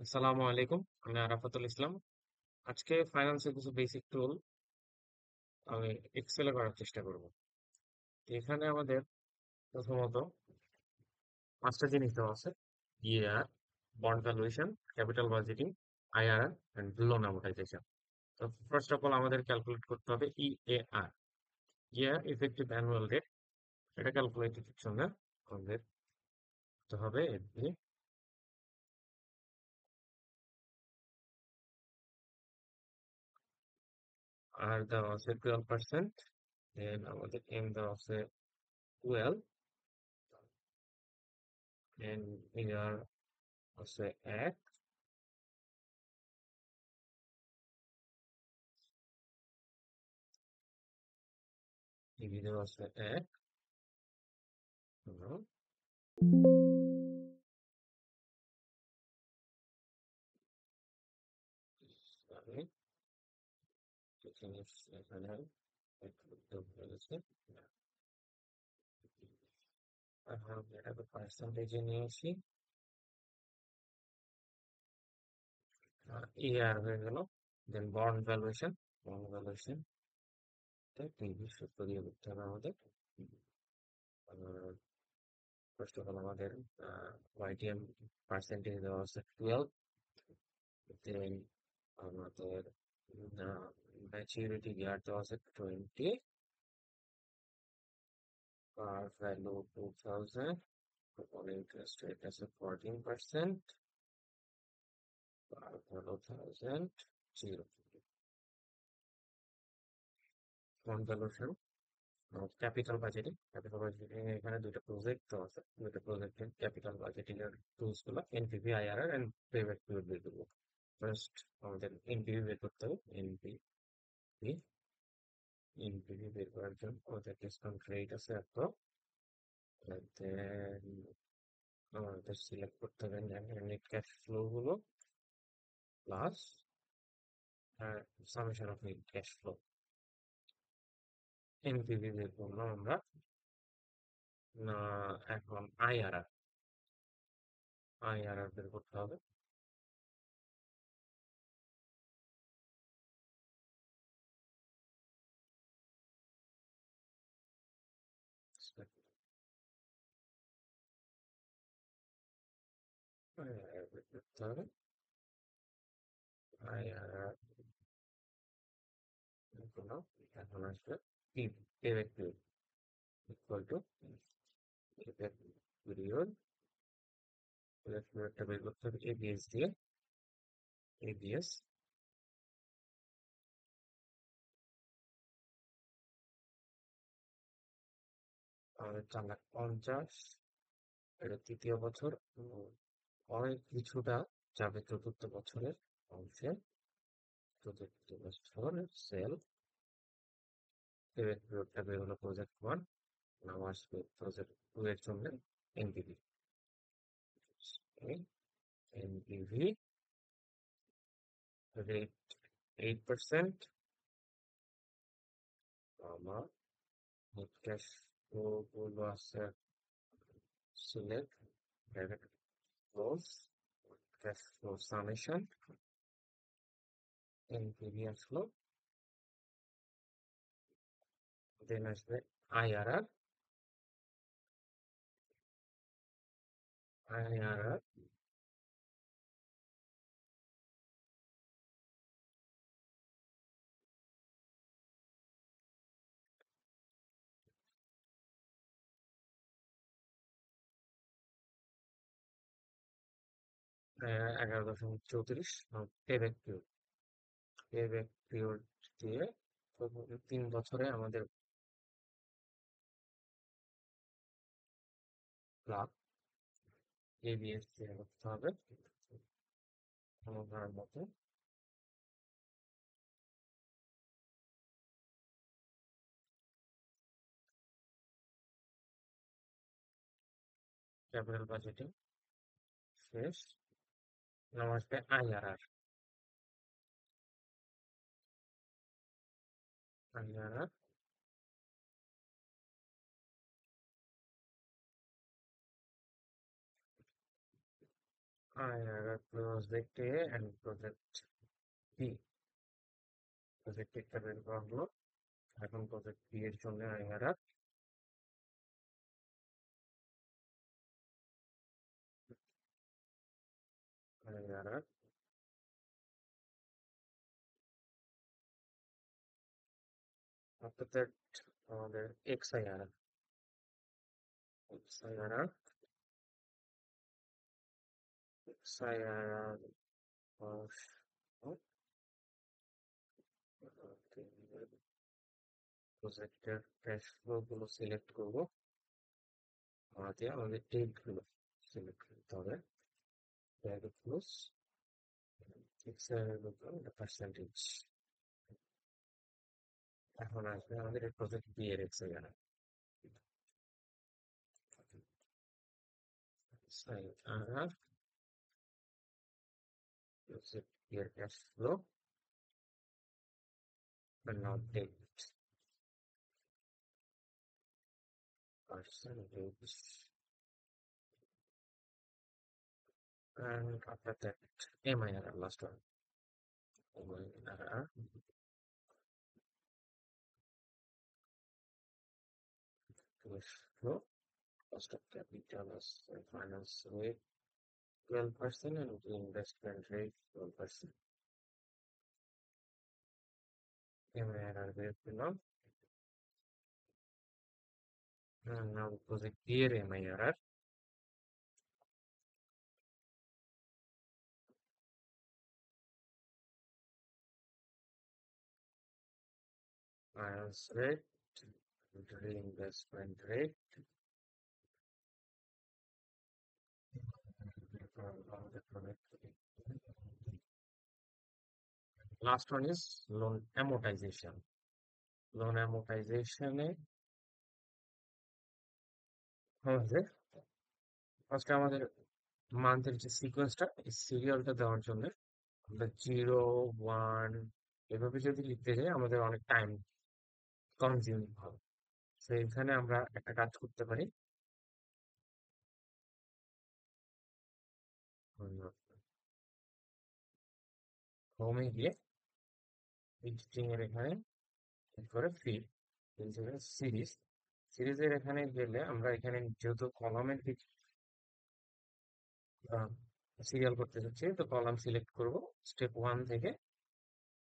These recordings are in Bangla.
আসসালামু আলাইকুম। আমি আরাফাতুল ইসলাম। আজকে ফাইন্যান্সের কিছু বেসিক টুল আমি এক্সেলে করার চেষ্টা করব। তো এখানে আমাদের প্রথমত পাঁচটা জিনিস দেওয়া আছে: EAR, bond valuation, capital budgeting, IRR and loan amortization. তো ফার্স্ট অফ অল আমাদের ক্যালকুলেট করতে হবে EAR, year effective annual rate. এটা ক্যালকুলেটের জন্য আমাদের করতে হবে এমনি। আর দেওয়া আছে 12%, দেন আমাদের এম দেওয়া আছে 12, এন্ড ইয়ার আছে 1, টিভি দেওয়া আছে 1, হুম, সরি, জিনিস এখানে একটু ভুল হয়েছে। এখন এটাকে পার্সেন্টেজে নিয়ে আসি। ইয়ার হয়ে গেল। Then bond valuation, bond valuation TV সূত্র দিয়ে করতে হবে আমাদের। ফার্স্ট অফ অল আমাদের ওয়াইটিএম পার্সেন্টেজ দেওয়া আছে 12, দেন আমাদের ম্যাচুরিটি ইয়ার দেওয়া আছে 20, আর ভ্যালু 2000, ইন্টারেস্ট রেট আছে 14%, আর হলো 1000 ফন্ড ভ্যালুয়েশন। ক্যাপিটাল বাজেটিং এখানে দুইটা প্রজেক্ট তো আছে, দুইটা প্রজেক্টের ক্যাপিটাল বাজেটিং এর টুলস গুলো NPV, IRR and payback period বের করবো। ফার্স্ট আমাদের এনপিভি বের করতে হবে। এনপিভি বের করার জন্য আমাদের ডিসকাউন্ট রেট আছে এত, দেন আমাদের সিলেক্ট করতে হবে নেট ক্যাশ ফ্লো গুলো plus summation of net cash flow. NPV বের করলাম আমরা। না, এখন আইআরআর বের করতে হবে। আইআরআর বের করতে হবে। আইআরআর করলাম। এখন আসবে payback period equal to payback period. Payback পিরিয়ডটা বের করতে হবে এবিএস দিয়ে। এবিএস আমাদের 4,50,000, এটা তৃতীয় বছর। অনেক কিছুটা যাবে চতুর্থ বছরের অংশে। চতুর্থ বছরের সেল পেব্যাক পিরিয়ডটা বের হলো প্রজেক্ট 1, নাম আসবে প্রজেক্ট 2 এর জন্য এনপিভি। এনপিভি রেট 8%, আমার নেট ক্যাশ ফ্লো গুলো আছে select, direct close, cash flow summation, NPV আসলো, দেন আসবে আইআরআর। আইআরআর আহ, 11.34। পেব্যাক পিরিয়ড, পেব্যাক পিরিয়ড দিয়ে 3 বছরে আমাদের লাভ এবিএস দিয়ে করতে হবে অনুদানের মতো। ক্যাপিটাল বাজেটিং শেষ। নাম আসবে IRR. IRR project A and project B. Project একটা বের করা হলো। এখন প্রজেক্ট বি এর জন্য আইআরআর আইআরআর অর্থাৎ আমাদের x IRR x IRR x IRR প্রজেক্টের ক্যাশ ফ্লো গুলো সিলেক্ট করব। আমাদের ডেট গুলো সিলেক্ট করতে হবে। Direct flows x IRR percentage. এখন আসবে আমাদের এই প্রজেক্ট বি এর x IRR IRR project B এর cash flow and now date percentage and after that MIRR last one MIRR cash flow cost of capital as finance rate 12% and investment rate 12%. MIRR বের পেলাম and now project B এর MIRR finance rate reinvestment rate last one is loan amortization. Loan amortization এ আমাদের ফার্স্টে আমাদের মান্থের যে সিকোয়েন্সটা এই সিরিয়ালটা দেওয়ার জন্য আমরা 0 1 এভাবে যদি লিখতে যাই আমাদের অনেক টাইম কনজিউমিং হবে। তো এখানে আমরা একটা কাজ করতে পারি। হোমে গিয়ে এডিটিং এর এখানে ক্লিক করে ফিড সিরিজ সিরিজের এখানে গেলে আমরা এখানে যেহেতু কলামের দিক সিরিয়াল করতে চাচ্ছি তো কলাম সিলেক্ট করব। স্টেপ 1 থেকে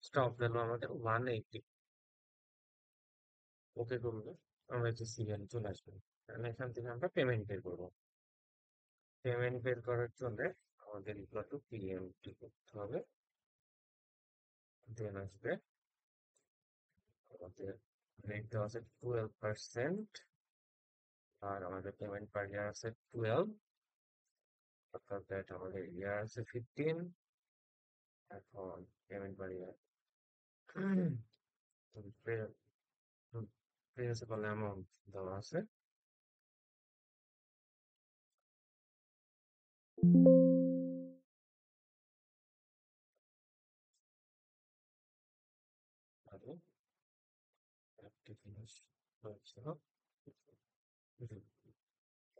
স্টপ ভ্যালু আমাদের 180 ওকে করলে আমরা যে সিরিয়াল চলে আসবে। কারণ এখান থেকে আমরা পেমেন্ট বের করবো। পেমেন্ট বের করার জন্য আমাদের ইকুয়াল টু পিএমটি করতে হবে। দেন আসবে আমাদের রেট দেওয়া আছে 12% আর আমাদের পেমেন্ট পার ইয়ার আছে 12 অর্থাৎ দ্যাট আমাদের ইয়ার আছে 15। এখন পেমেন্ট পার ইয়ার প্রিন্সিপাল অ্যামাউন্ট দেওয়া আছে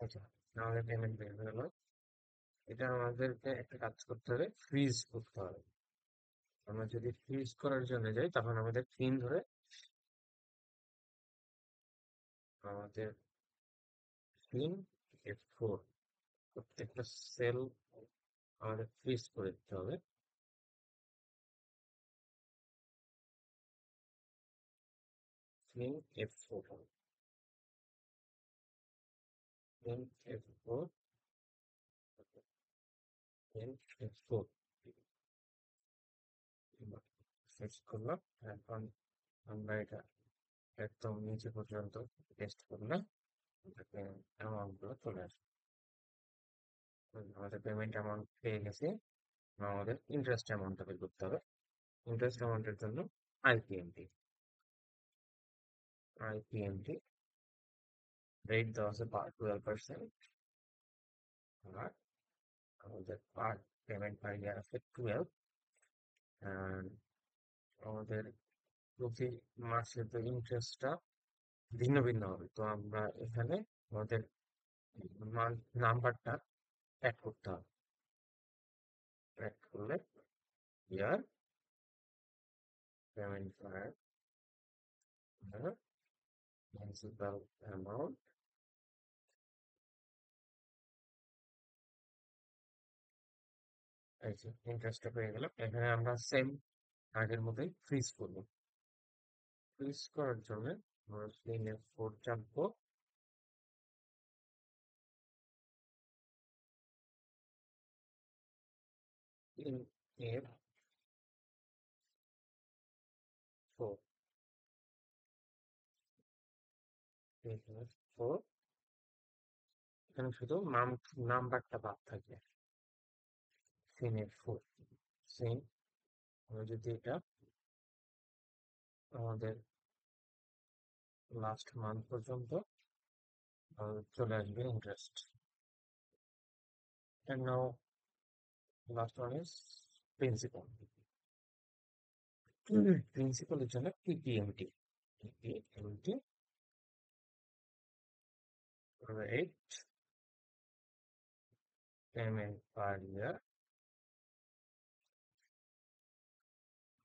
আচ্ছা আমাদের পেমেন্ট বের হয়ে গেল। এটা আমাদেরকে একটা কাজ করতে হবে, ফ্রিজ করতে হবে। আমরা যদি ফ্রিজ করার জন্য যাই তখন আমাদের পিন ধরে আমাদের পিন F4 প্রত্যেকটা সেল আমাদের ফ্রিজ করে দিতে হবে। Pin F4 pin F4 pin F4 fridge করলাম। এখন আমরা এটা একদম নিচে পর্যন্ত টেস্ট করলে অ্যামাউন্ট গুলো চলে আসবে। আমাদের পেমেন্ট অ্যামাউন্ট পেয়ে গেছে। আমাদের ইন্টারেস্ট অ্যামাউন্টটা বের করতে হবে। ইন্টারেস্ট অ্যামাউন্টের জন্য আইপিএমটি আইপিএমটি রেট দেওয়া আছে 12% আর আমাদের পার পেমেন্ট পার ইয়ার আছে 12 and আমাদের প্রতি মাসে তো ইন্টারেস্টটা ভিন্ন ভিন্ন হবে। তো আমরা এখানে আমাদের নাম্বারটা অ্যাড করতে হবে। অ্যাড করলে ইয়ার পেমেন্ট প্রিন্সিপাল অ্যামাউন্ট এই যে ইন্টারেস্টটা পেয়ে গেলাম। এখানে আমরা সেম আগের মতোই ফ্রিজ করব। ফ্রিজ করার জন্য আমরা F4 চাপবো। F4 F4 এখানে শুধু নাম্বারটা বাদ থাকবে। F4 same. আমরা যদি এটা আমাদের লাস্ট মান্থ পর্যন্ত চলে আসবে interest. And now last one is principal. Principal এর জন্য PPMT rate payment per year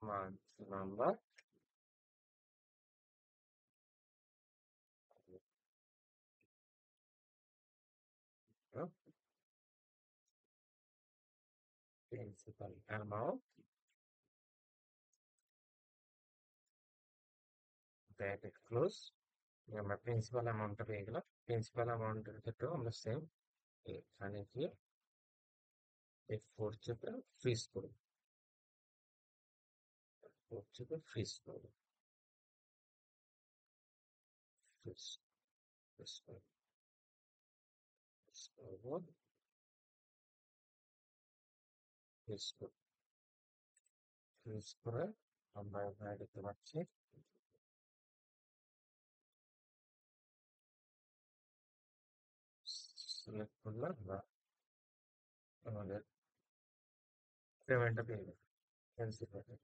month number principal amount bracket close আমরা প্রিন্সিপাল অ্যামাউন্টটা পেয়ে গেলাম। প্রিন্সিপাল অ্যামাউন্টের ক্ষেত্রেও আমরা সেম এখানে গিয়ে F4 চেপে ফ্রিজ করব। F4 চেপে ফ্রিজ করব। ফ্রিজ ফ্রিজ করব। ফ্রিজ করব। ফ্রিজ করব। ফ্রিজ করে আমরা এখানে দেখতে পাচ্ছি সিলেক্ট করলাম বা আমাদের পেমেন্টটা পেয়ে গেল ক্যান্সেল করে।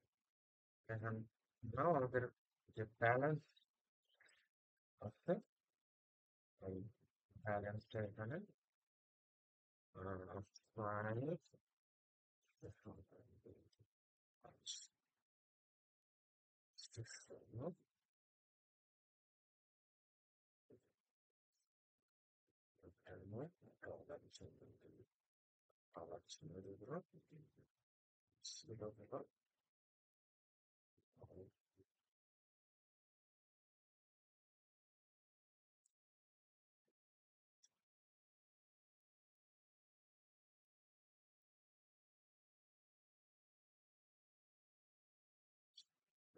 এখন নাও আমাদের যে ব্যালেন্স আছে ওই ব্যালেন্সটা এখানে ফাইনাল আবার ছিল যেগুলো সেগুলো হলো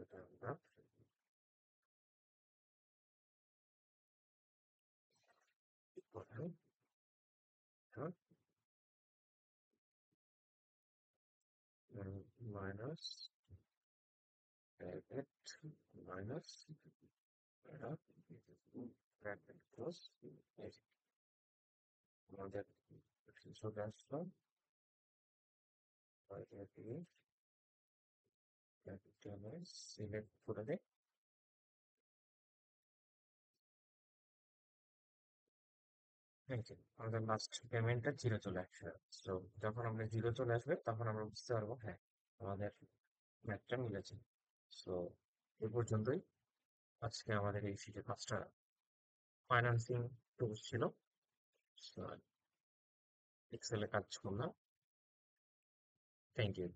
এটা আমরা করলাম minus bracket minus bracket close আমাদের চলে আসলো সিলেক্ট করে দেয়। আমাদের লাস্ট পেমেন্টটা জিরো চলে আসবে। তো যখন আমরা জিরো চলে আসবে তখন আমরা বুঝতে পারবো হ্যাঁ আমাদের ম্যাথটা মিলেছে। সো এ পর্যন্তই আজকে আমাদের এই শিটে 5টা ফাইন্যান্সিং টুলস ছিল। এক্সেলে কাজ করলাম। Thank you.